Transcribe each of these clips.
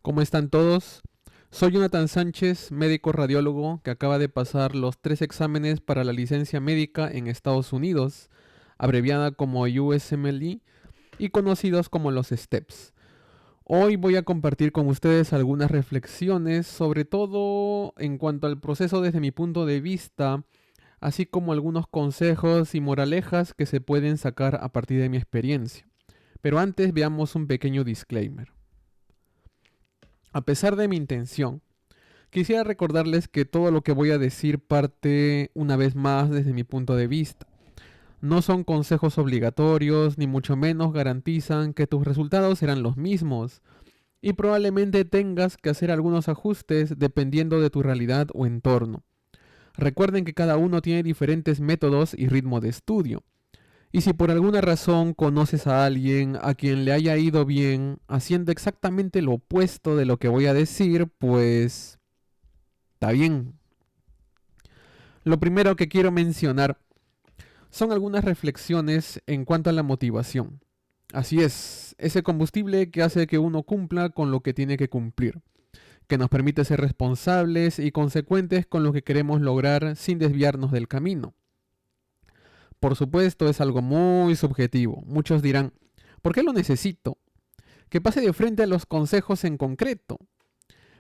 ¿Cómo están todos? Soy Jonathan Sánchez, médico radiólogo que acaba de pasar los 3 exámenes para la licencia médica en Estados Unidos, abreviada como USMLE y conocidos como los STEPS. Hoy voy a compartir con ustedes algunas reflexiones, sobre todo en cuanto al proceso desde mi punto de vista, así como algunos consejos y moralejas que se pueden sacar a partir de mi experiencia. Pero antes veamos un pequeño disclaimer. A pesar de mi intención, quisiera recordarles que todo lo que voy a decir parte una vez más desde mi punto de vista. No son consejos obligatorios, ni mucho menos garantizan que tus resultados serán los mismos, y probablemente tengas que hacer algunos ajustes dependiendo de tu realidad o entorno. Recuerden que cada uno tiene diferentes métodos y ritmo de estudio. Y si por alguna razón conoces a alguien a quien le haya ido bien haciendo exactamente lo opuesto de lo que voy a decir, pues está bien. Lo primero que quiero mencionar son algunas reflexiones en cuanto a la motivación. Así es, ese combustible que hace que uno cumpla con lo que tiene que cumplir, que nos permite ser responsables y consecuentes con lo que queremos lograr sin desviarnos del camino. Por supuesto, es algo muy subjetivo. Muchos dirán, ¿por qué lo necesito? Que pase de frente a los consejos en concreto.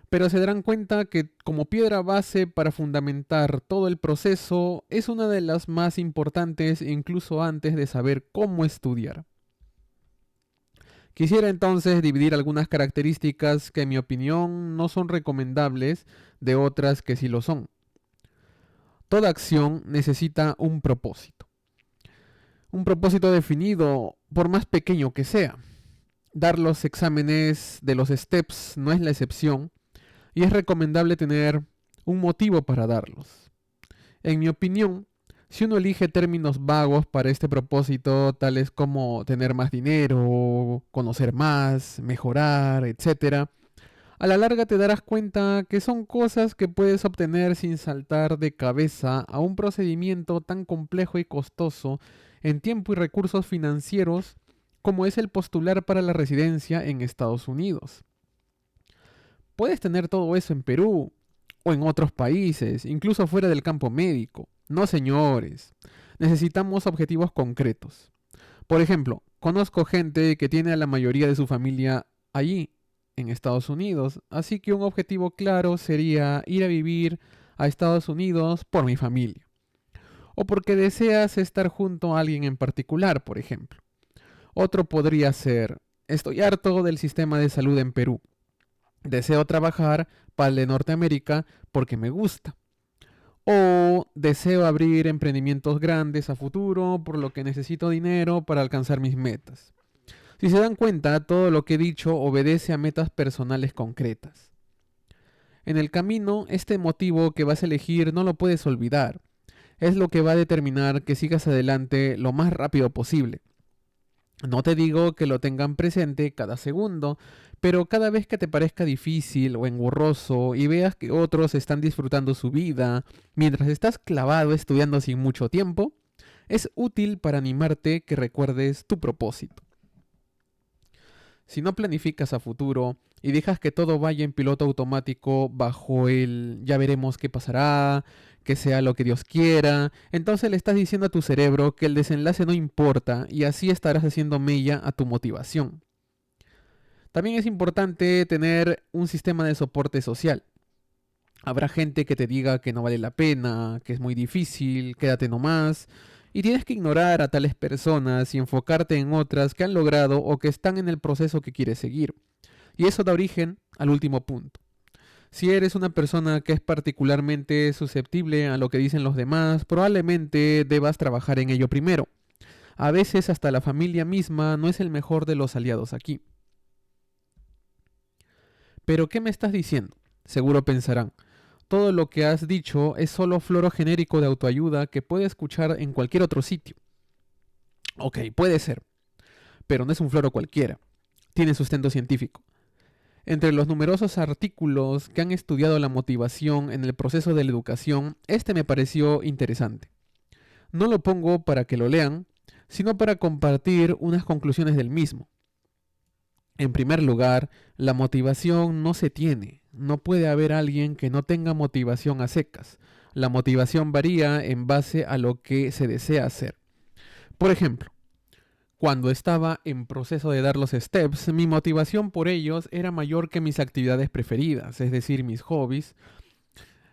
Pero se darán cuenta que como piedra base para fundamentar todo el proceso es una de las más importantes incluso antes de saber cómo estudiar. Quisiera entonces dividir algunas características que en mi opinión no son recomendables de otras que sí lo son. Toda acción necesita un propósito. Un propósito definido, por más pequeño que sea. Dar los exámenes de los STEPS no es la excepción y es recomendable tener un motivo para darlos. En mi opinión, si uno elige términos vagos para este propósito, tales como tener más dinero, conocer más, mejorar, etc., a la larga te darás cuenta que son cosas que puedes obtener sin saltar de cabeza a un procedimiento tan complejo y costoso en tiempo y recursos financieros como es el postular para la residencia en Estados Unidos. Puedes tener todo eso en Perú o en otros países, incluso fuera del campo médico. No, señores. Necesitamos objetivos concretos. Por ejemplo, conozco gente que tiene a la mayoría de su familia allí, en Estados Unidos, así que un objetivo claro sería ir a vivir a Estados Unidos por mi familia. O porque deseas estar junto a alguien en particular, por ejemplo. Otro podría ser, estoy harto del sistema de salud en Perú. Deseo trabajar para el de Norteamérica porque me gusta. O deseo abrir emprendimientos grandes a futuro, por lo que necesito dinero para alcanzar mis metas. Si se dan cuenta, todo lo que he dicho obedece a metas personales concretas. En el camino, este motivo que vas a elegir no lo puedes olvidar. Es lo que va a determinar que sigas adelante lo más rápido posible. No te digo que lo tengan presente cada segundo, pero cada vez que te parezca difícil o engorroso y veas que otros están disfrutando su vida mientras estás clavado estudiando sin mucho tiempo, es útil para animarte que recuerdes tu propósito. Si no planificas a futuro y dejas que todo vaya en piloto automático bajo el ya veremos qué pasará, que sea lo que Dios quiera, entonces le estás diciendo a tu cerebro que el desenlace no importa y así estarás haciendo mella a tu motivación. También es importante tener un sistema de soporte social. Habrá gente que te diga que no vale la pena, que es muy difícil, quédate nomás. Y tienes que ignorar a tales personas y enfocarte en otras que han logrado o que están en el proceso que quieres seguir. Y eso da origen al último punto. Si eres una persona que es particularmente susceptible a lo que dicen los demás, probablemente debas trabajar en ello primero. A veces hasta la familia misma no es el mejor de los aliados aquí. ¿Pero qué me estás diciendo? Seguro pensarán. Todo lo que has dicho es solo floro genérico de autoayuda que puede escuchar en cualquier otro sitio. Ok, puede ser, pero no es un floro cualquiera. Tiene sustento científico. Entre los numerosos artículos que han estudiado la motivación en el proceso de la educación, este me pareció interesante. No lo pongo para que lo lean, sino para compartir unas conclusiones del mismo. En primer lugar, la motivación no se tiene. No puede haber alguien que no tenga motivación a secas. La motivación varía en base a lo que se desea hacer. Por ejemplo, cuando estaba en proceso de dar los steps, mi motivación por ellos era mayor que mis actividades preferidas, es decir, mis hobbies,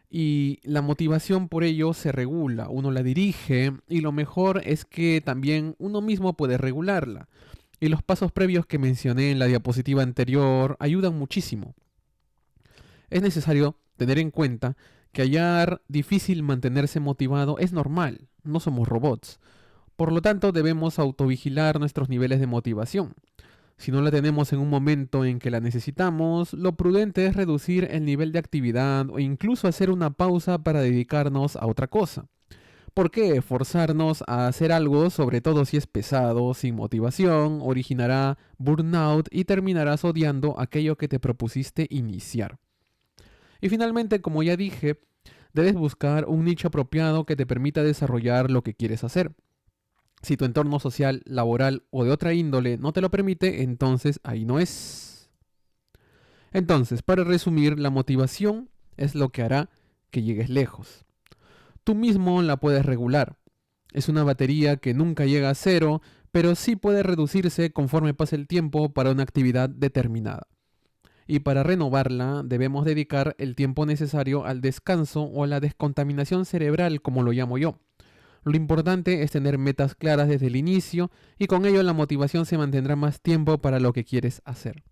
y la motivación por ello se regula, uno la dirige y lo mejor es que también uno mismo puede regularla. Y los pasos previos que mencioné en la diapositiva anterior ayudan muchísimo. Es necesario tener en cuenta que hallar difícil mantenerse motivado es normal, no somos robots. Por lo tanto, debemos autovigilar nuestros niveles de motivación. Si no la tenemos en un momento en que la necesitamos, lo prudente es reducir el nivel de actividad o incluso hacer una pausa para dedicarnos a otra cosa. ¿Por qué forzarnos a hacer algo, sobre todo si es pesado, sin motivación, originará burnout y terminarás odiando aquello que te propusiste iniciar? Y finalmente, como ya dije, debes buscar un nicho apropiado que te permita desarrollar lo que quieres hacer. Si tu entorno social, laboral o de otra índole no te lo permite, entonces ahí no es. Entonces, para resumir, la motivación es lo que hará que llegues lejos. Tú mismo la puedes regular. Es una batería que nunca llega a cero, pero sí puede reducirse conforme pase el tiempo para una actividad determinada. Y para renovarla debemos dedicar el tiempo necesario al descanso o a la descontaminación cerebral, como lo llamo yo. Lo importante es tener metas claras desde el inicio y con ello la motivación se mantendrá más tiempo para lo que quieres hacer.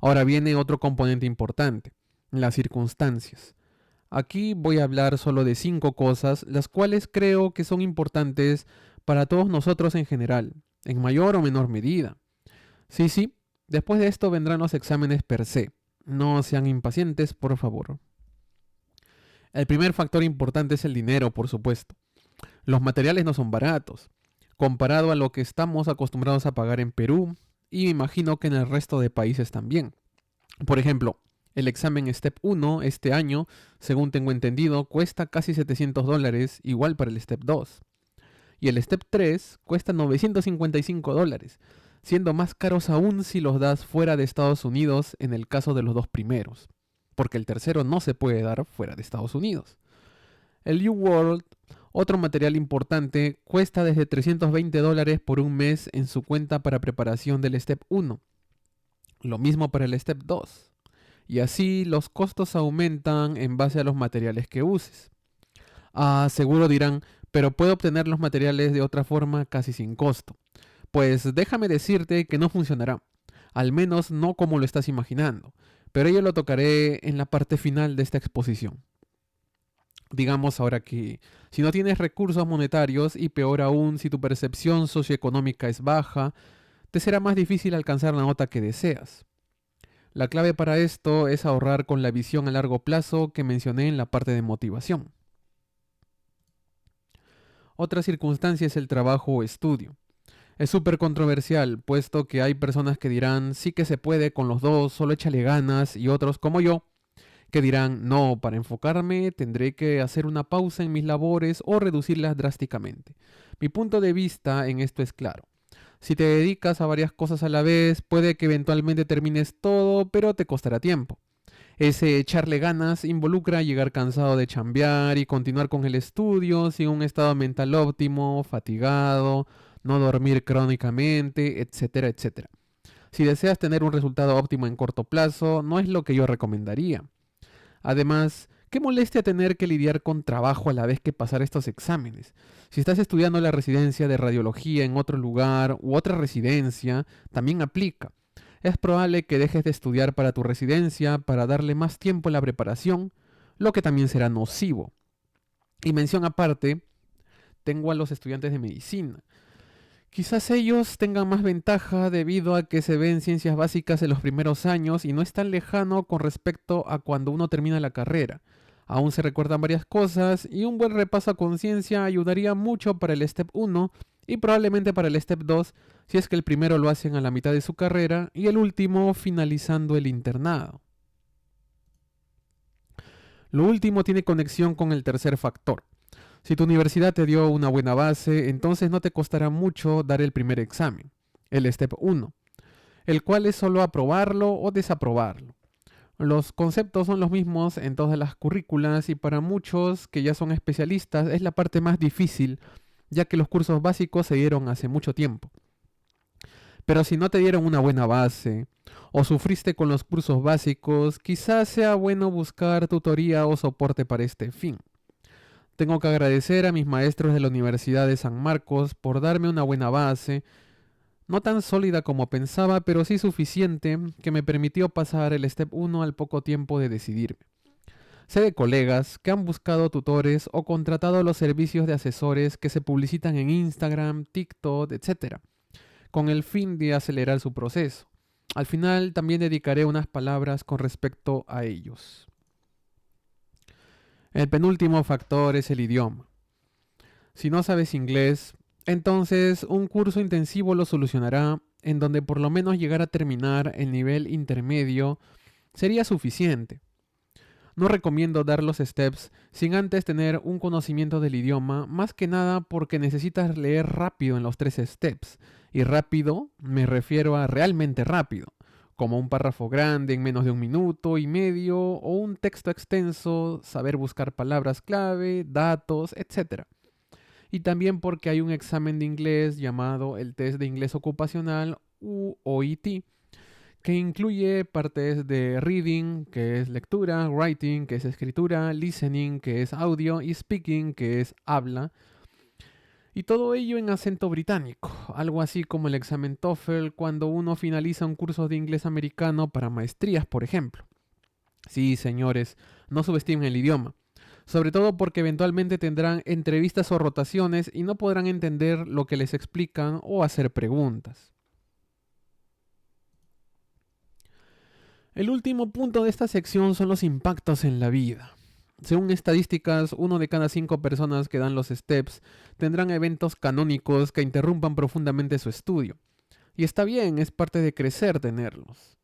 Ahora viene otro componente importante, las circunstancias. Aquí voy a hablar solo de 5 cosas, las cuales creo que son importantes para todos nosotros en general, en mayor o menor medida. Sí, después de esto vendrán los exámenes per se. No sean impacientes, por favor. El primer factor importante es el dinero, por supuesto. Los materiales no son baratos, comparado a lo que estamos acostumbrados a pagar en Perú y me imagino que en el resto de países también. Por ejemplo, el examen Step 1 este año, según tengo entendido, cuesta casi $700, igual para el Step 2. Y el Step 3 cuesta $955, siendo más caros aún si los das fuera de Estados Unidos en el caso de los dos primeros, porque el tercero no se puede dar fuera de Estados Unidos. El UWorld, otro material importante, cuesta desde $320 por un mes en su cuenta para preparación del Step 1. Lo mismo para el Step 2. Y así los costos aumentan en base a los materiales que uses. Seguro dirán, pero puedo obtener los materiales de otra forma casi sin costo. Pues déjame decirte que no funcionará, al menos no como lo estás imaginando, pero ello lo tocaré en la parte final de esta exposición. Digamos ahora que si no tienes recursos monetarios y peor aún si tu percepción socioeconómica es baja, te será más difícil alcanzar la nota que deseas. La clave para esto es ahorrar con la visión a largo plazo que mencioné en la parte de motivación. Otra circunstancia es el trabajo o estudio. Es súper controversial, puesto que hay personas que dirán sí que se puede con los dos, solo échale ganas, y otros como yo, que dirán no, para enfocarme tendré que hacer una pausa en mis labores o reducirlas drásticamente. Mi punto de vista en esto es claro. Si te dedicas a varias cosas a la vez, puede que eventualmente termines todo, pero te costará tiempo. Ese echarle ganas involucra llegar cansado de chambear y continuar con el estudio sin un estado mental óptimo, fatigado, no dormir crónicamente, etcétera, etcétera. Si deseas tener un resultado óptimo en corto plazo, no es lo que yo recomendaría. Además, qué molestia tener que lidiar con trabajo a la vez que pasar estos exámenes. Si estás estudiando la residencia de radiología en otro lugar u otra residencia, también aplica. Es probable que dejes de estudiar para tu residencia para darle más tiempo a la preparación, lo que también será nocivo. Y mención aparte, tengo a los estudiantes de medicina. Quizás ellos tengan más ventaja debido a que se ven ciencias básicas en los primeros años y no es tan lejano con respecto a cuando uno termina la carrera. Aún se recuerdan varias cosas y un buen repaso a conciencia ayudaría mucho para el Step 1 y probablemente para el Step 2 si es que el primero lo hacen a la mitad de su carrera y el último finalizando el internado. Lo último tiene conexión con el tercer factor. Si tu universidad te dio una buena base, entonces no te costará mucho dar el primer examen. el Step 1, el cual es solo aprobarlo o desaprobarlo. Los conceptos son los mismos en todas las currículas y para muchos que ya son especialistas es la parte más difícil, ya que los cursos básicos se dieron hace mucho tiempo. Pero si no te dieron una buena base o sufriste con los cursos básicos, quizás sea bueno buscar tutoría o soporte para este fin. Tengo que agradecer a mis maestros de la Universidad de San Marcos por darme una buena base, no tan sólida como pensaba, pero sí suficiente que me permitió pasar el Step 1 al poco tiempo de decidirme. Sé de colegas que han buscado tutores o contratado los servicios de asesores que se publicitan en Instagram, TikTok, etc., con el fin de acelerar su proceso. Al final también dedicaré unas palabras con respecto a ellos. El penúltimo factor es el idioma. Si no sabes inglés, entonces un curso intensivo lo solucionará, en donde por lo menos llegar a terminar el nivel intermedio sería suficiente. No recomiendo dar los steps sin antes tener un conocimiento del idioma, más que nada porque necesitas leer rápido en los 3 steps. Y rápido me refiero a realmente rápido, como un párrafo grande en menos de 1 minuto y medio o un texto extenso, saber buscar palabras clave, datos, etc. Y también porque hay un examen de inglés llamado el Test de Inglés Ocupacional u OIT, que incluye partes de reading, que es lectura, writing, que es escritura, listening, que es audio, y speaking, que es habla. Y todo ello en acento británico, algo así como el examen TOEFL cuando uno finaliza un curso de inglés americano para maestrías, por ejemplo. Sí, señores, no subestimen el idioma, sobre todo porque eventualmente tendrán entrevistas o rotaciones y no podrán entender lo que les explican o hacer preguntas. El último punto de esta sección son los impactos en la vida. Según estadísticas, 1 de cada 5 personas que dan los steps tendrán eventos canónicos que interrumpan profundamente su estudio. Y está bien, es parte de crecer tenerlos.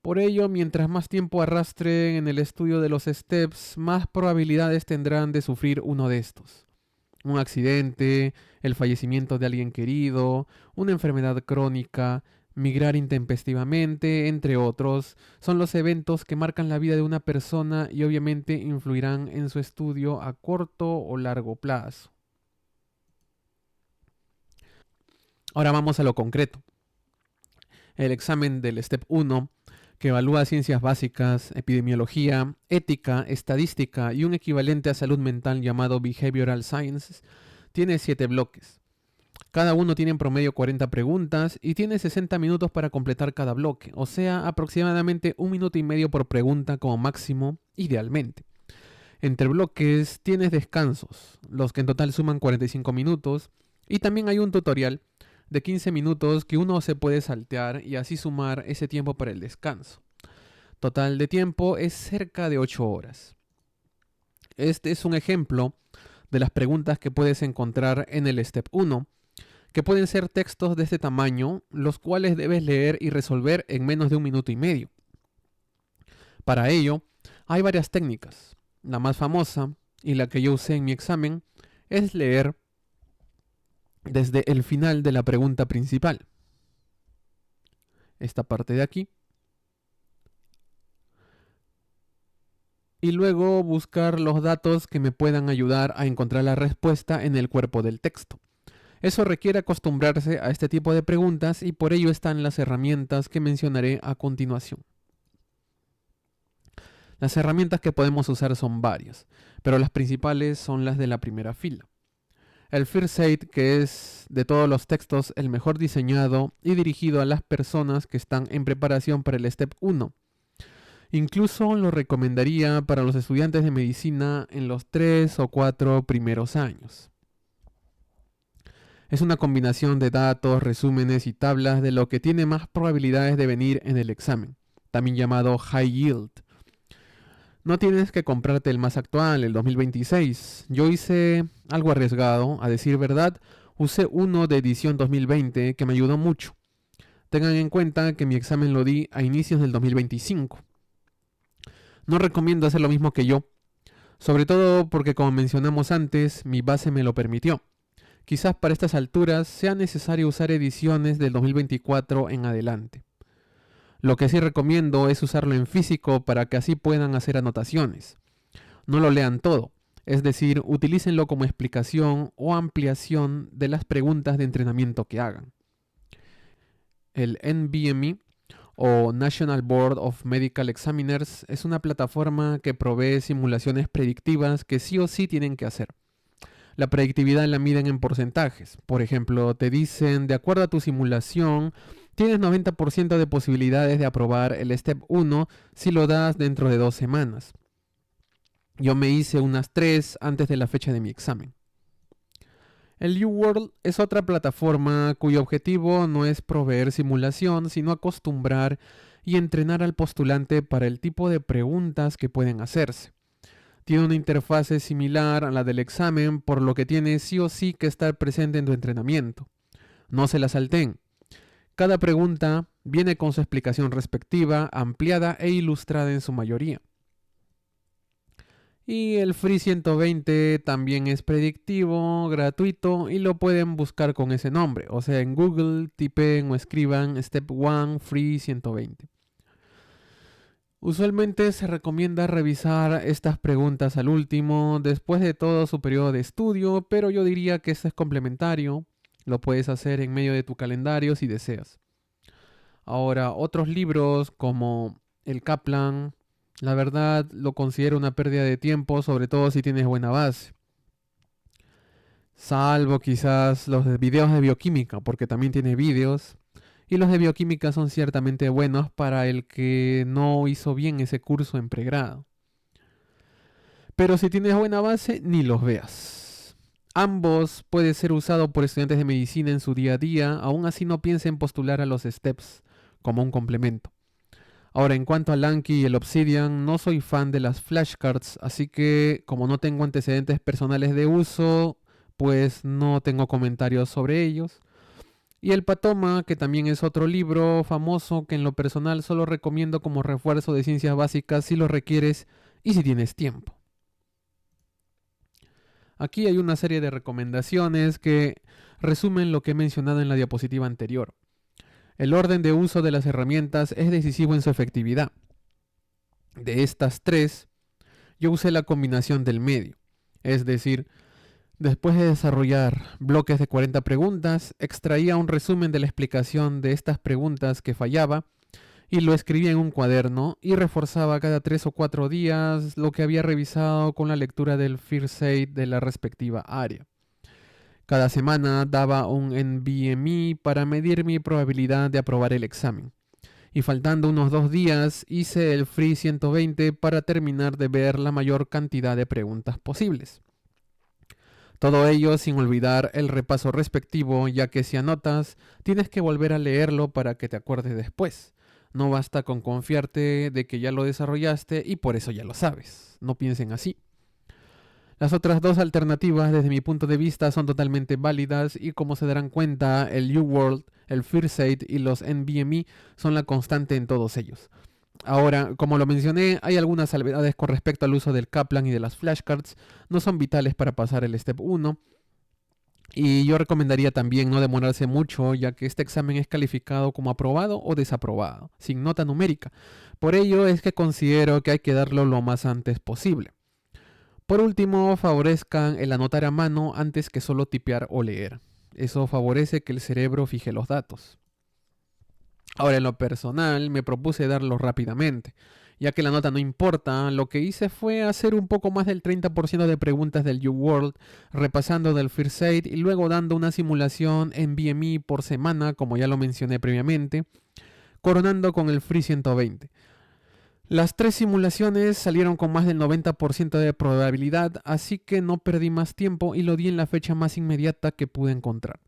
Por ello, mientras más tiempo arrastren en el estudio de los steps, más probabilidades tendrán de sufrir uno de estos. Un accidente, el fallecimiento de alguien querido, una enfermedad crónica, migrar intempestivamente, entre otros, son los eventos que marcan la vida de una persona y obviamente influirán en su estudio a corto o largo plazo. Ahora vamos a lo concreto. El examen del Step 1, que evalúa ciencias básicas, epidemiología, ética, estadística y un equivalente a salud mental llamado Behavioral Sciences, tiene 7 bloques. Cada uno tiene en promedio 40 preguntas y tiene 60 minutos para completar cada bloque, o sea, aproximadamente 1 minuto y medio por pregunta como máximo, idealmente. Entre bloques tienes descansos, los que en total suman 45 minutos, y también hay un tutorial de 15 minutos que uno se puede saltear y así sumar ese tiempo para el descanso. Total de tiempo es cerca de 8 horas. Este es un ejemplo de las preguntas que puedes encontrar en el Step 1, que pueden ser textos de este tamaño, los cuales debes leer y resolver en menos de 1 minuto y medio. Para ello, hay varias técnicas. La más famosa, y la que yo usé en mi examen, es leer desde el final de la pregunta principal. Esta parte de aquí. Y luego buscar los datos que me puedan ayudar a encontrar la respuesta en el cuerpo del texto. Eso requiere acostumbrarse a este tipo de preguntas y por ello están las herramientas que mencionaré a continuación. Las herramientas que podemos usar son varias, pero las principales son las de la primera fila. El First Aid, que es de todos los textos el mejor diseñado y dirigido a las personas que están en preparación para el Step 1. Incluso lo recomendaría para los estudiantes de medicina en los 3 o 4 primeros años. Es una combinación de datos, resúmenes y tablas de lo que tiene más probabilidades de venir en el examen, también llamado High Yield. No tienes que comprarte el más actual, el 2026. Yo hice algo arriesgado, a decir verdad, usé uno de edición 2020 que me ayudó mucho. Tengan en cuenta que mi examen lo di a inicios del 2025. No recomiendo hacer lo mismo que yo, sobre todo porque como mencionamos antes, mi base me lo permitió. quizás para estas alturas sea necesario usar ediciones del 2024 en adelante. Lo que sí recomiendo es usarlo en físico para que así puedan hacer anotaciones. No lo lean todo, es decir, utilícenlo como explicación o ampliación de las preguntas de entrenamiento que hagan. El NBME o National Board of Medical Examiners es una plataforma que provee simulaciones predictivas que sí o sí tienen que hacer. La predictividad la miden en porcentajes. Por ejemplo, te dicen, de acuerdo a tu simulación, tienes 90% de posibilidades de aprobar el Step 1 si lo das dentro de 2 semanas. Yo me hice unas 3 antes de la fecha de mi examen. El UWorld es otra plataforma cuyo objetivo no es proveer simulación, sino acostumbrar y entrenar al postulante para el tipo de preguntas que pueden hacerse. Tiene una interfase similar a la del examen, por lo que tiene sí o sí que estar presente en tu entrenamiento. No se la salten. Cada pregunta viene con su explicación respectiva, ampliada e ilustrada en su mayoría. Y el Free 120 también es predictivo, gratuito y lo pueden buscar con ese nombre. O sea, en Google tipen o escriban Step 1 Free 120. Usualmente se recomienda revisar estas preguntas al último, después de todo su periodo de estudio, pero yo diría que esto es complementario. Lo puedes hacer en medio de tu calendario si deseas. Ahora, otros libros como el Kaplan, la verdad lo considero una pérdida de tiempo, sobre todo si tienes buena base. Salvo quizás los de videos de bioquímica, porque también tiene vídeos. Y los de bioquímica son ciertamente buenos para el que no hizo bien ese curso en pregrado. Pero si tienes buena base, ni los veas. Ambos pueden ser usados por estudiantes de medicina en su día a día, aún así no piensen postular a los STEPS como un complemento. Ahora, en cuanto al Anki y el Obsidian, no soy fan de las flashcards, así que como no tengo antecedentes personales de uso, pues no tengo comentarios sobre ellos. Y el Patoma, que también es otro libro famoso que en lo personal solo recomiendo como refuerzo de ciencias básicas si lo requieres y si tienes tiempo. Aquí hay una serie de recomendaciones que resumen lo que he mencionado en la diapositiva anterior. El orden de uso de las herramientas es decisivo en su efectividad. De estas 3, yo usé la combinación del medio, es decir, después de desarrollar bloques de 40 preguntas, extraía un resumen de la explicación de estas preguntas que fallaba y lo escribía en un cuaderno y reforzaba cada 3 o 4 días lo que había revisado con la lectura del First Aid de la respectiva área. Cada semana daba un NBME para medir mi probabilidad de aprobar el examen. Y faltando unos 2 días hice el Free 120 para terminar de ver la mayor cantidad de preguntas posibles. Todo ello sin olvidar el repaso respectivo, ya que si anotas, tienes que volver a leerlo para que te acuerdes después. No basta con confiarte de que ya lo desarrollaste y por eso ya lo sabes. No piensen así. Las otras 2 alternativas desde mi punto de vista son totalmente válidas y como se darán cuenta, el UWorld, el First Aid y los NBME son la constante en todos ellos. Ahora, como lo mencioné, hay algunas salvedades con respecto al uso del Kaplan y de las flashcards. No son vitales para pasar el Step 1. Y yo recomendaría también no demorarse mucho, ya que este examen es calificado como aprobado o desaprobado, sin nota numérica. Por ello es que considero que hay que darlo lo más antes posible. Por último, favorezcan el anotar a mano antes que solo tipear o leer. Eso favorece que el cerebro fije los datos. Ahora, en lo personal, me propuse darlo rápidamente. Ya que la nota no importa, lo que hice fue hacer un poco más del 30% de preguntas del UWorld, repasando del First Aid y luego dando una simulación en BME por semana, como ya lo mencioné previamente, coronando con el Free 120. Las 3 simulaciones salieron con más del 90% de probabilidad, así que no perdí más tiempo y lo di en la fecha más inmediata que pude encontrar.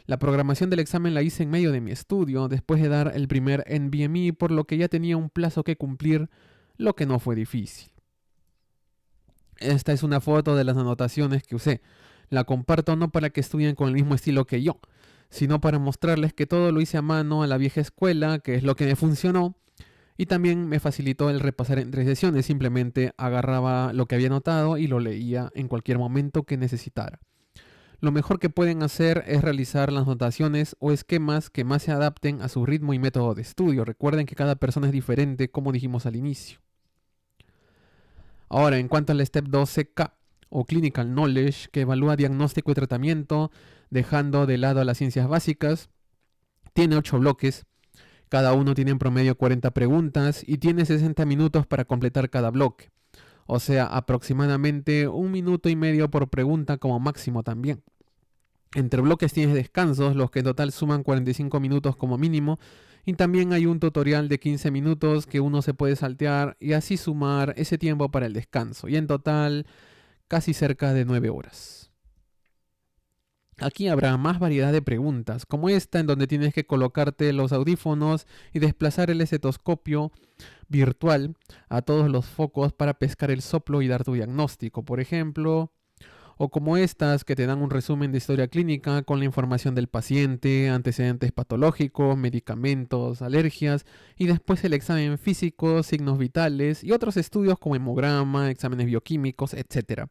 La programación del examen la hice en medio de mi estudio, después de dar el primer NBME, por lo que ya tenía un plazo que cumplir, lo que no fue difícil. Esta es una foto de las anotaciones que usé. La comparto no para que estudien con el mismo estilo que yo, sino para mostrarles que todo lo hice a mano a la vieja escuela, que es lo que me funcionó, y también me facilitó el repasar entre sesiones. Simplemente agarraba lo que había anotado y lo leía en cualquier momento que necesitara. lo mejor que pueden hacer es realizar las notaciones o esquemas que más se adapten a su ritmo y método de estudio. Recuerden que cada persona es diferente, como dijimos al inicio. Ahora, en cuanto al Step 2CK o Clinical Knowledge, que evalúa diagnóstico y tratamiento, dejando de lado las ciencias básicas, tiene 8 bloques. Cada uno tiene en promedio 40 preguntas y tiene 60 minutos para completar cada bloque. O sea, aproximadamente 1 minuto y medio por pregunta como máximo también. Entre bloques tienes descansos, los que en total suman 45 minutos como mínimo. Y también hay un tutorial de 15 minutos que uno se puede saltear y así sumar ese tiempo para el descanso. Y en total casi cerca de 9 horas. Aquí habrá más variedad de preguntas, como esta en donde tienes que colocarte los audífonos y desplazar el estetoscopio virtual a todos los focos para pescar el soplo y dar tu diagnóstico, por ejemplo. O como estas que te dan un resumen de historia clínica con la información del paciente, antecedentes patológicos, medicamentos, alergias y después el examen físico, signos vitales y otros estudios como hemograma, exámenes bioquímicos, etc.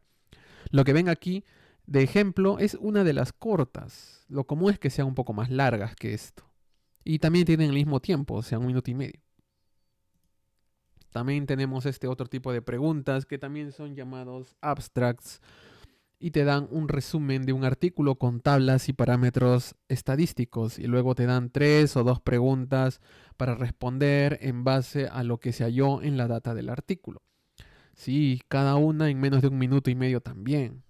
Lo que ven aquí de ejemplo es una de las cortas. Lo común es que sean un poco más largas que esto. Y también tienen el mismo tiempo, o sea, 1 minuto y medio. También tenemos este otro tipo de preguntas que también son llamados abstracts y te dan un resumen de un artículo con tablas y parámetros estadísticos y luego te dan 3 o 2 preguntas para responder en base a lo que se halló en la data del artículo. Sí, cada una en menos de 1 minuto y medio también.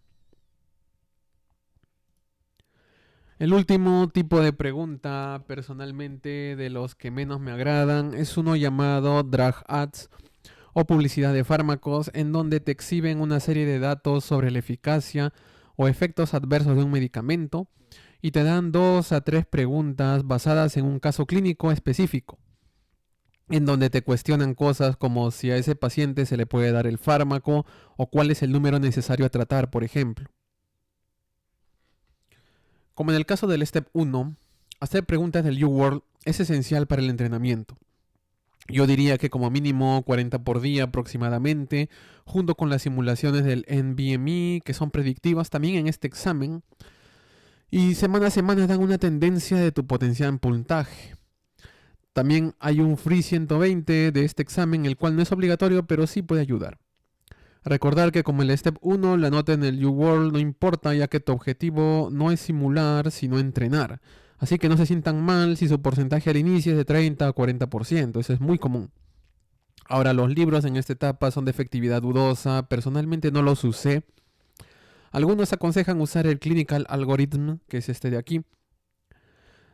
El último tipo de pregunta, personalmente de los que menos me agradan, es uno llamado Drug Ads o publicidad de fármacos, en donde te exhiben una serie de datos sobre la eficacia o efectos adversos de un medicamento y te dan 2 a 3 preguntas basadas en un caso clínico específico, en donde te cuestionan cosas como si a ese paciente se le puede dar el fármaco o cuál es el número necesario a tratar, por ejemplo. Como en el caso del Step 1, hacer preguntas del UWorld es esencial para el entrenamiento. Yo diría que como mínimo 40 por día aproximadamente, junto con las simulaciones del NBME, que son predictivas también en este examen. Y semana a semana dan una tendencia de tu potencial puntaje. También hay un Free 120 de este examen, el cual no es obligatorio, pero sí puede ayudar. Recordar que como el Step 1, la nota en el UWorld no importa, ya que tu objetivo no es simular, sino entrenar. Así que no se sientan mal si su porcentaje al inicio es de 30 a 40%, eso es muy común. Ahora, los libros en esta etapa son de efectividad dudosa, personalmente no los usé. Algunos aconsejan usar el Clinical Algorithm, que es este de aquí,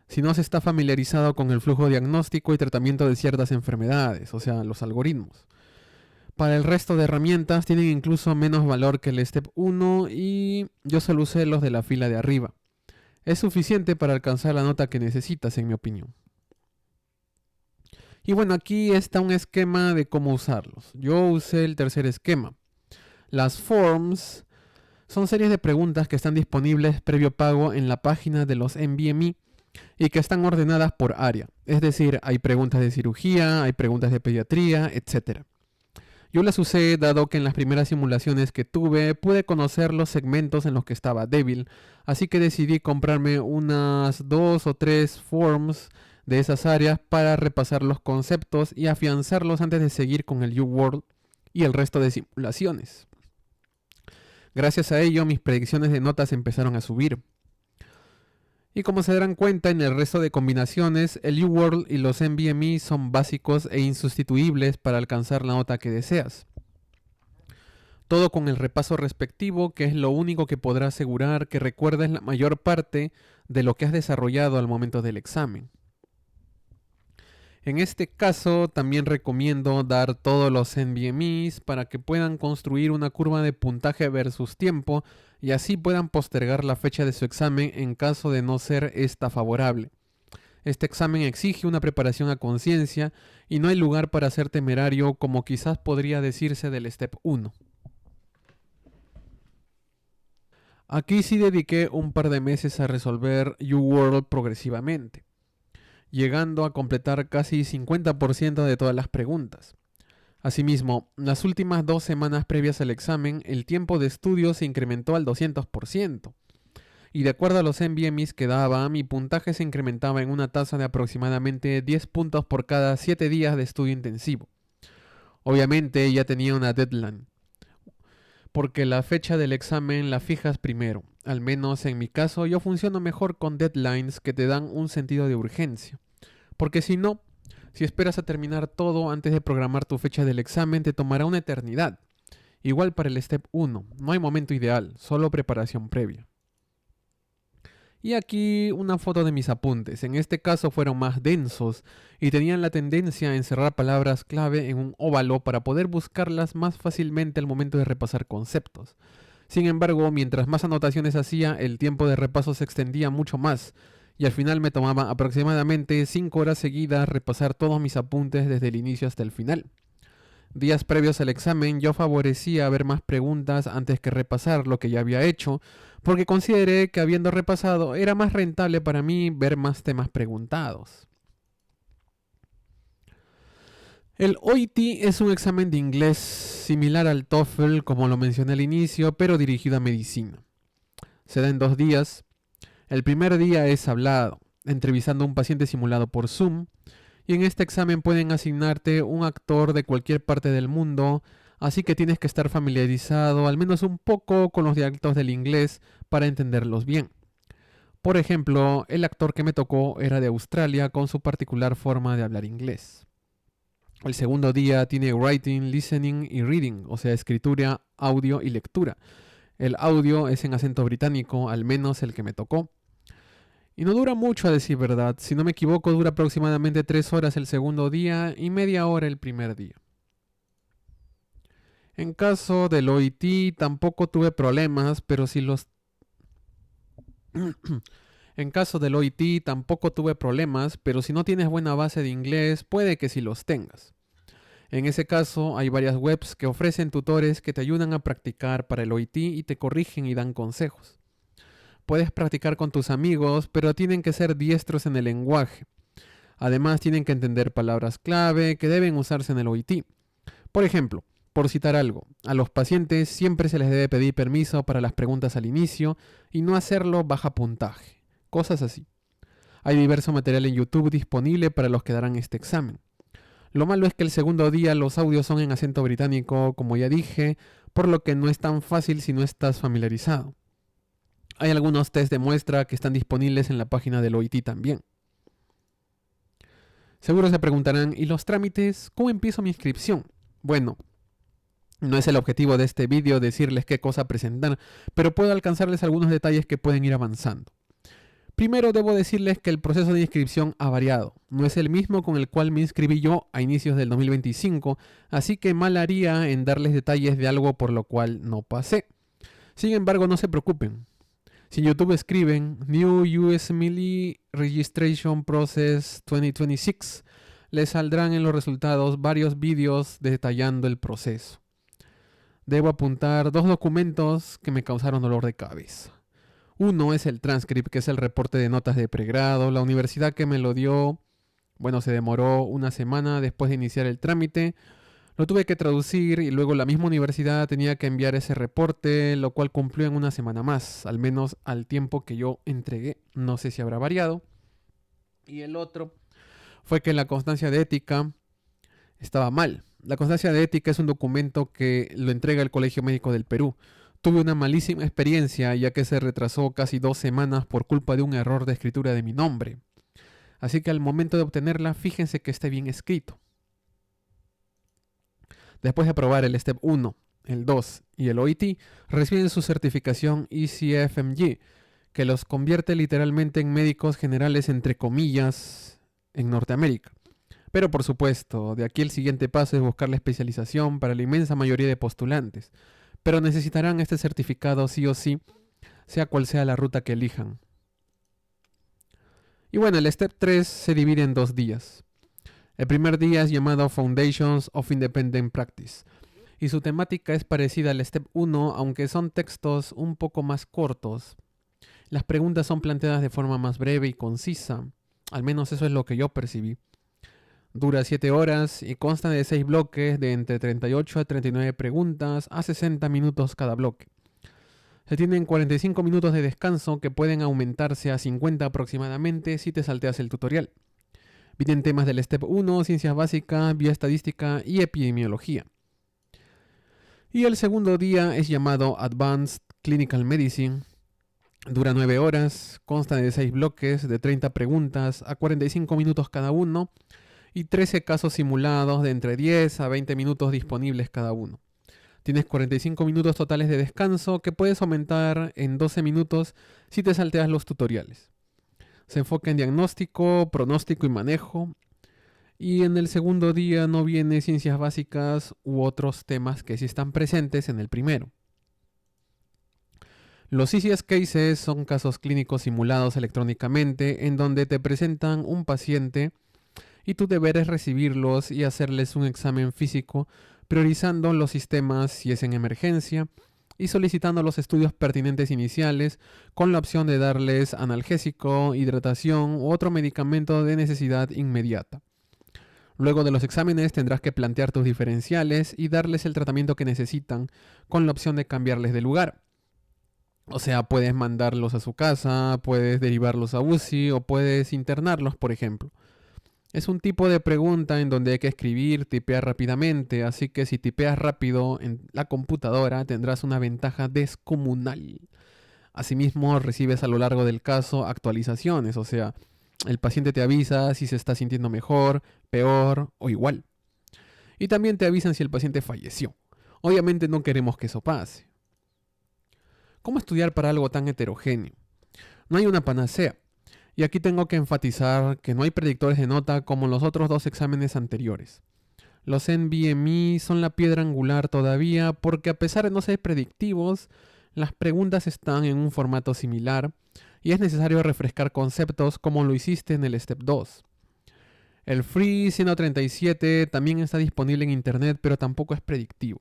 si no se está familiarizado con el flujo diagnóstico y tratamiento de ciertas enfermedades, o sea, los algoritmos. Para el resto de herramientas tienen incluso menos valor que el Step 1 y yo solo usé los de la fila de arriba. Es suficiente para alcanzar la nota que necesitas, en mi opinión. Y bueno, aquí está un esquema de cómo usarlos. Yo usé el tercer esquema. Las forms son series de preguntas que están disponibles previo pago en la página de los NBME y que están ordenadas por área. Es decir, hay preguntas de cirugía, hay preguntas de pediatría, etc. Yo las usé dado que en las primeras simulaciones que tuve pude conocer los segmentos en los que estaba débil, así que decidí comprarme unas 2 o 3 forms de esas áreas para repasar los conceptos y afianzarlos antes de seguir con el UWorld y el resto de simulaciones. Gracias a ello mis predicciones de notas empezaron a subir. Y como se darán cuenta en el resto de combinaciones, el UWorld y los NBME son básicos e insustituibles para alcanzar la nota que deseas. Todo con el repaso respectivo, que es lo único que podrá asegurar que recuerdes la mayor parte de lo que has desarrollado al momento del examen. En este caso, también recomiendo dar todos los NBMEs para que puedan construir una curva de puntaje versus tiempo y así puedan postergar la fecha de su examen en caso de no ser esta favorable. Este examen exige una preparación a conciencia y no hay lugar para ser temerario como quizás podría decirse del Step 1. Aquí sí dediqué un par de meses a resolver UWorld progresivamente, llegando a completar casi 50% de todas las preguntas. Asimismo, las últimas 2 semanas previas al examen, el tiempo de estudio se incrementó al 200%. y de acuerdo a los NVMEs que daba, mi puntaje se incrementaba en una tasa de aproximadamente 10 puntos por cada 7 días de estudio intensivo. Obviamente ya tenía una deadline, porque la fecha del examen la fijas primero. Al menos en mi caso yo funciono mejor con deadlines que te dan un sentido de urgencia. Porque si no, si esperas a terminar todo antes de programar tu fecha del examen, te tomará una eternidad. Igual para el Step 1, no hay momento ideal, solo preparación previa. Y aquí una foto de mis apuntes. En este caso fueron más densos y tenían la tendencia a encerrar palabras clave en un óvalo para poder buscarlas más fácilmente al momento de repasar conceptos. Sin embargo, mientras más anotaciones hacía, el tiempo de repaso se extendía mucho más y al final me tomaba aproximadamente 5 horas seguidas repasar todos mis apuntes desde el inicio hasta el final. Días previos al examen yo favorecía ver más preguntas antes que repasar lo que ya había hecho, porque consideré que habiendo repasado era más rentable para mí ver más temas preguntados. El OIT es un examen de inglés similar al TOEFL, como lo mencioné al inicio, pero dirigido a medicina. Se da en 2 días. El primer día es hablado, entrevistando a un paciente simulado por Zoom, y en este examen pueden asignarte un actor de cualquier parte del mundo, así que tienes que estar familiarizado al menos un poco con los dialectos del inglés para entenderlos bien. Por ejemplo, el actor que me tocó era de Australia con su particular forma de hablar inglés. El segundo día tiene writing, listening y reading, o sea, escritura, audio y lectura. El audio es en acento británico, al menos el que me tocó. Y no dura mucho a decir verdad, si no me equivoco dura aproximadamente 3 horas el segundo día y media hora el primer día. En caso del OIT tampoco tuve problemas, pero si los... En caso del OIT tampoco tuve problemas, pero si no tienes buena base de inglés, puede que sí los tengas. En ese caso, hay varias webs que ofrecen tutores que te ayudan a practicar para el OIT y te corrigen y dan consejos. Puedes practicar con tus amigos, pero tienen que ser diestros en el lenguaje. Además, tienen que entender palabras clave que deben usarse en el OIT. Por ejemplo, por citar algo, a los pacientes siempre se les debe pedir permiso para las preguntas al inicio y no hacerlo baja puntaje. Cosas así. Hay diverso material en YouTube disponible para los que darán este examen. Lo malo es que el segundo día los audios son en acento británico, como ya dije, por lo que no es tan fácil si no estás familiarizado. Hay algunos test de muestra que están disponibles en la página del OIT también. Seguro se preguntarán, ¿y los trámites? ¿Cómo empiezo mi inscripción? Bueno, no es el objetivo de este vídeo decirles qué cosa presentar, pero puedo alcanzarles algunos detalles que pueden ir avanzando. Primero debo decirles que el proceso de inscripción ha variado. No es el mismo con el cual me inscribí yo a inicios del 2025, así que mal haría en darles detalles de algo por lo cual no pasé. Sin embargo, no se preocupen. Si en YouTube escriben New USMLE Registration Process 2026, les saldrán en los resultados varios vídeos detallando el proceso. Debo apuntar 2 documentos que me causaron dolor de cabeza. Uno es el transcript, que es el reporte de notas de pregrado. La universidad que me lo dio, se demoró una semana después de iniciar el trámite. Lo tuve que traducir y luego la misma universidad tenía que enviar ese reporte, lo cual cumplió en una semana más, al menos al tiempo que yo entregué. No sé si habrá variado. Y el otro fue que la constancia de ética estaba mal. La constancia de ética es un documento que lo entrega el Colegio Médico del Perú. Tuve una malísima experiencia ya que se retrasó casi 2 semanas por culpa de un error de escritura de mi nombre. Así que al momento de obtenerla, fíjense que esté bien escrito. Después de aprobar el Step 1, el 2 y el OIT, reciben su certificación ECFMG, que los convierte literalmente en médicos generales entre comillas en Norteamérica. Pero por supuesto, de aquí el siguiente paso es buscar la especialización para la inmensa mayoría de postulantes. Pero necesitarán este certificado sí o sí, sea cual sea la ruta que elijan. Y bueno, el Step 3 se divide en 2 días. El primer día es llamado Foundations of Independent Practice, y su temática es parecida al Step 1, aunque son textos un poco más cortos. Las preguntas son planteadas de forma más breve y concisa, al menos eso es lo que yo percibí. Dura 7 horas y consta de 6 bloques de entre 38 a 39 preguntas a 60 minutos cada bloque. Se tienen 45 minutos de descanso que pueden aumentarse a 50 aproximadamente si te salteas el tutorial. Vienen temas del Step 1, Ciencias Básicas, Bioestadística y Epidemiología. Y el segundo día es llamado Advanced Clinical Medicine. Dura 9 horas, consta de 6 bloques de 30 preguntas a 45 minutos cada uno y 13 casos simulados de entre 10 a 20 minutos disponibles cada uno. Tienes 45 minutos totales de descanso que puedes aumentar en 12 minutos si te salteas los tutoriales. Se enfoca en diagnóstico, pronóstico y manejo. Y en el segundo día no viene ciencias básicas u otros temas que sí están presentes en el primero. Los CCS Cases son casos clínicos simulados electrónicamente en donde te presentan un paciente y tu deber es recibirlos y hacerles un examen físico priorizando los sistemas si es en emergencia y solicitando los estudios pertinentes iniciales con la opción de darles analgésico, hidratación u otro medicamento de necesidad inmediata. Luego de los exámenes tendrás que plantear tus diferenciales y darles el tratamiento que necesitan con la opción de cambiarles de lugar. O sea, puedes mandarlos a su casa, puedes derivarlos a UCI o puedes internarlos, por ejemplo. Es un tipo de pregunta en donde hay que escribir, tipear rápidamente, así que si tipeas rápido en la computadora tendrás una ventaja descomunal. Asimismo, recibes a lo largo del caso actualizaciones, o sea, el paciente te avisa si se está sintiendo mejor, peor o igual. Y también te avisan si el paciente falleció. Obviamente no queremos que eso pase. ¿Cómo estudiar para algo tan heterogéneo? No hay una panacea. Y aquí tengo que enfatizar que no hay predictores de nota como los otros dos exámenes anteriores. Los NBME son la piedra angular todavía porque a pesar de no ser predictivos, las preguntas están en un formato similar y es necesario refrescar conceptos como lo hiciste en el Step 2. El Free 137 también está disponible en internet pero tampoco es predictivo.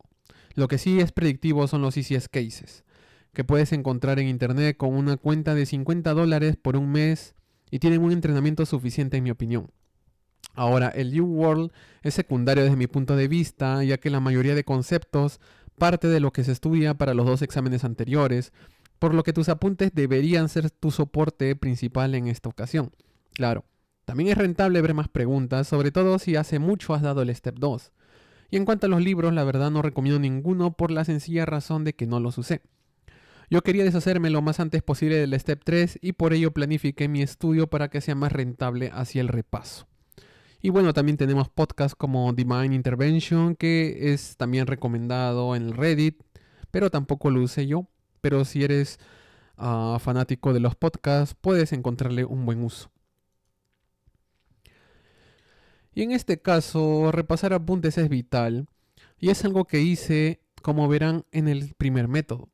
Lo que sí es predictivo son los CCS Cases, que puedes encontrar en internet con una cuenta de $50 por un mes y tienen un entrenamiento suficiente en mi opinión. Ahora, el UWorld es secundario desde mi punto de vista, ya que la mayoría de conceptos parte de lo que se estudia para los dos exámenes anteriores, por lo que tus apuntes deberían ser tu soporte principal en esta ocasión. Claro, también es rentable ver más preguntas, sobre todo si hace mucho has dado el Step 2. Y en cuanto a los libros, la verdad no recomiendo ninguno por la sencilla razón de que no los usé. Yo quería deshacerme lo más antes posible del Step 3 y por ello planifiqué mi estudio para que sea más rentable hacia el repaso. Y bueno, también tenemos podcasts como Divine Intervention, que es también recomendado en el Reddit, pero tampoco lo usé yo. Pero si eres fanático de los podcasts, puedes encontrarle un buen uso. Y en este caso, repasar apuntes es vital, y es algo que hice, como verán, en el primer método.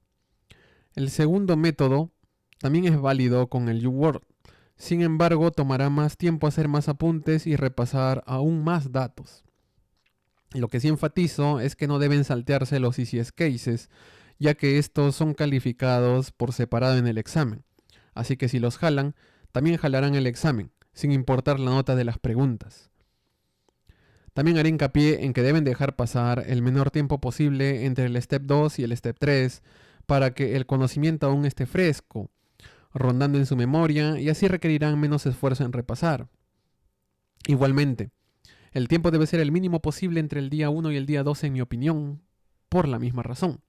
El segundo método también es válido con el UWorld. Sin embargo, tomará más tiempo hacer más apuntes y repasar aún más datos. Lo que sí enfatizo es que no deben saltearse los CCS Cases, ya que estos son calificados por separado en el examen. Así que si los jalan, también jalarán el examen, sin importar la nota de las preguntas. También haré hincapié en que deben dejar pasar el menor tiempo posible entre el Step 2 y el Step 3, para que el conocimiento aún esté fresco, rondando en su memoria y así requerirán menos esfuerzo en repasar. Igualmente, el tiempo debe ser el mínimo posible entre el día 1 y el día 2 en mi opinión, por la misma razón.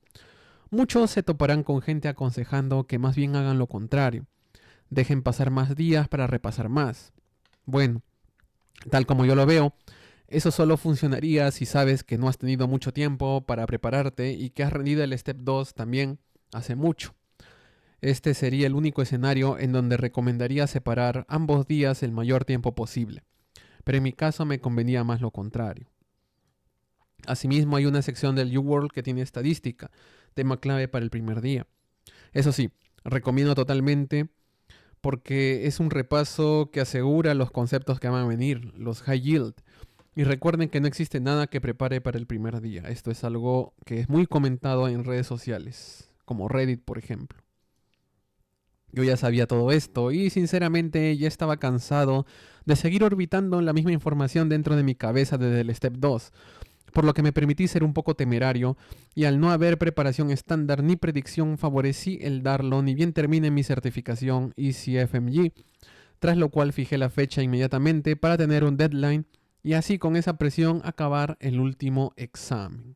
Muchos se toparán con gente aconsejando que más bien hagan lo contrario, dejen pasar más días para repasar más. Bueno, tal como yo lo veo, eso solo funcionaría si sabes que no has tenido mucho tiempo para prepararte y que has rendido el Step 2 también hace mucho. Este sería el único escenario en donde recomendaría separar ambos días el mayor tiempo posible, pero en mi caso me convenía más lo contrario. Asimismo, hay una sección del UWorld que tiene estadística, tema clave para el primer día. Eso sí, recomiendo totalmente porque es un repaso que asegura los conceptos que van a venir, los high yield. Y recuerden que no existe nada que prepare para el primer día. Esto es algo que es muy comentado en redes sociales, como Reddit, por ejemplo. Yo ya sabía todo esto y sinceramente ya estaba cansado de seguir orbitando la misma información dentro de mi cabeza desde el Step 2. por lo que me permití ser un poco temerario y al no haber preparación estándar ni predicción favorecí el darlo ni bien termine mi certificación ECFMG, tras lo cual fijé la fecha inmediatamente para tener un deadline y así con esa presión acabar el último examen.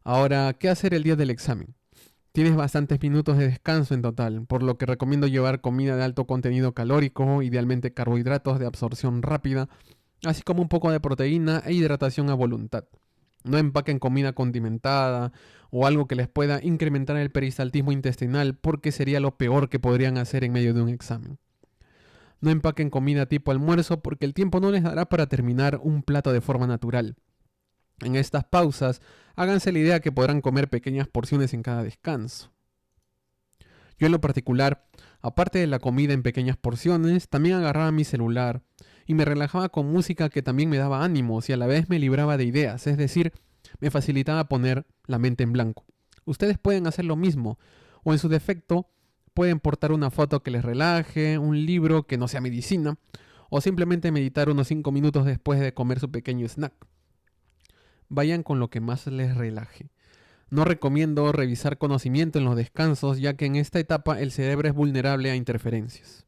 Ahora, ¿qué hacer el día del examen? Tienes bastantes minutos de descanso en total, por lo que recomiendo llevar comida de alto contenido calórico, idealmente carbohidratos de absorción rápida, así como un poco de proteína e hidratación a voluntad. No empaquen comida condimentada o algo que les pueda incrementar el peristaltismo intestinal porque sería lo peor que podrían hacer en medio de un examen. No empaquen comida tipo almuerzo porque el tiempo no les dará para terminar un plato de forma natural. En estas pausas, háganse la idea que podrán comer pequeñas porciones en cada descanso. Yo en lo particular, aparte de la comida en pequeñas porciones, también agarraba mi celular y me relajaba con música que también me daba ánimos y a la vez me libraba de ideas, es decir, me facilitaba poner la mente en blanco. Ustedes pueden hacer lo mismo, o en su defecto, pueden portar una foto que les relaje, un libro que no sea medicina, o simplemente meditar unos 5 minutos después de comer su pequeño snack. Vayan con lo que más les relaje. No recomiendo revisar conocimiento en los descansos, ya que en esta etapa el cerebro es vulnerable a interferencias.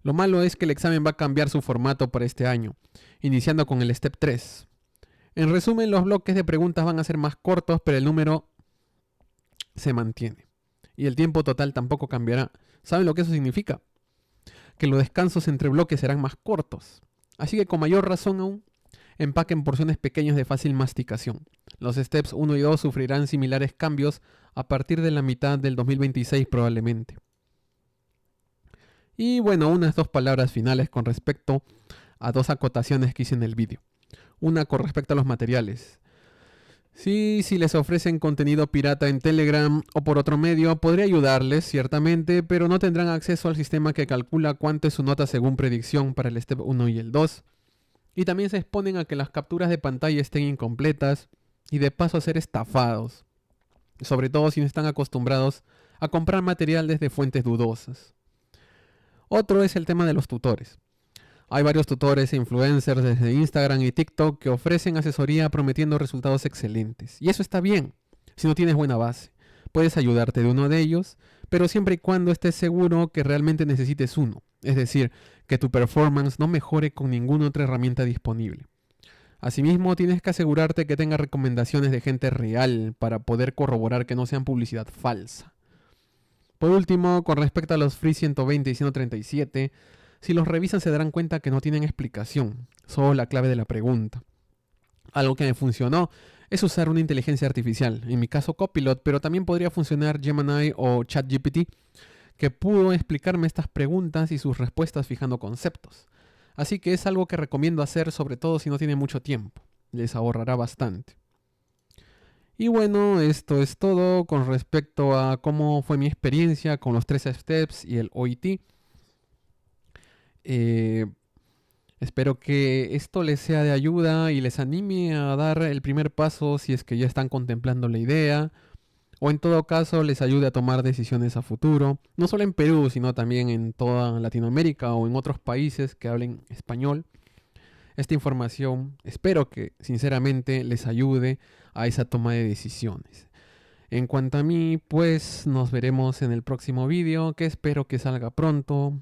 Lo malo es que el examen va a cambiar su formato para este año, iniciando con el Step 3. En resumen, los bloques de preguntas van a ser más cortos, pero el número se mantiene. Y el tiempo total tampoco cambiará. ¿Saben lo que eso significa? Que los descansos entre bloques serán más cortos. Así que con mayor razón aún, empaquen porciones pequeñas de fácil masticación. Los Steps 1 y 2 sufrirán similares cambios a partir de la mitad del 2026 probablemente. Y bueno, unas 2 palabras finales con respecto a 2 acotaciones que hice en el vídeo. Una con respecto a los materiales. Sí, si les ofrecen contenido pirata en Telegram o por otro medio, podría ayudarles, ciertamente, pero no tendrán acceso al sistema que calcula cuánto es su nota según predicción para el Step 1 y el 2. Y también se exponen a que las capturas de pantalla estén incompletas y de paso a ser estafados, sobre todo si no están acostumbrados a comprar material desde fuentes dudosas. Otro es el tema de los tutores. Hay varios tutores e influencers desde Instagram y TikTok que ofrecen asesoría prometiendo resultados excelentes. Y eso está bien, si no tienes buena base. Puedes ayudarte de uno de ellos, pero siempre y cuando estés seguro que realmente necesites uno. Es decir, que tu performance no mejore con ninguna otra herramienta disponible. Asimismo, tienes que asegurarte que tenga recomendaciones de gente real para poder corroborar que no sean publicidad falsa. Por último, con respecto a los Free 120 y 137, si los revisan se darán cuenta que no tienen explicación, solo la clave de la pregunta. Algo que me funcionó es usar una inteligencia artificial, en mi caso Copilot, pero también podría funcionar Gemini o ChatGPT, que pudo explicarme estas preguntas y sus respuestas fijando conceptos. Así que es algo que recomiendo hacer, sobre todo si no tienen mucho tiempo. Les ahorrará bastante. Y bueno, esto es todo con respecto a cómo fue mi experiencia con los 3 steps y el OIT. Espero que esto les sea de ayuda y les anime a dar el primer paso si es que ya están contemplando la idea, o en todo caso les ayude a tomar decisiones a futuro, no solo en Perú, sino también en toda Latinoamérica o en otros países que hablen español. Esta información espero que sinceramente les ayude a esa toma de decisiones. En cuanto a mí, pues nos veremos en el próximo vídeo, que espero que salga pronto,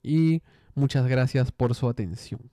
y muchas gracias por su atención.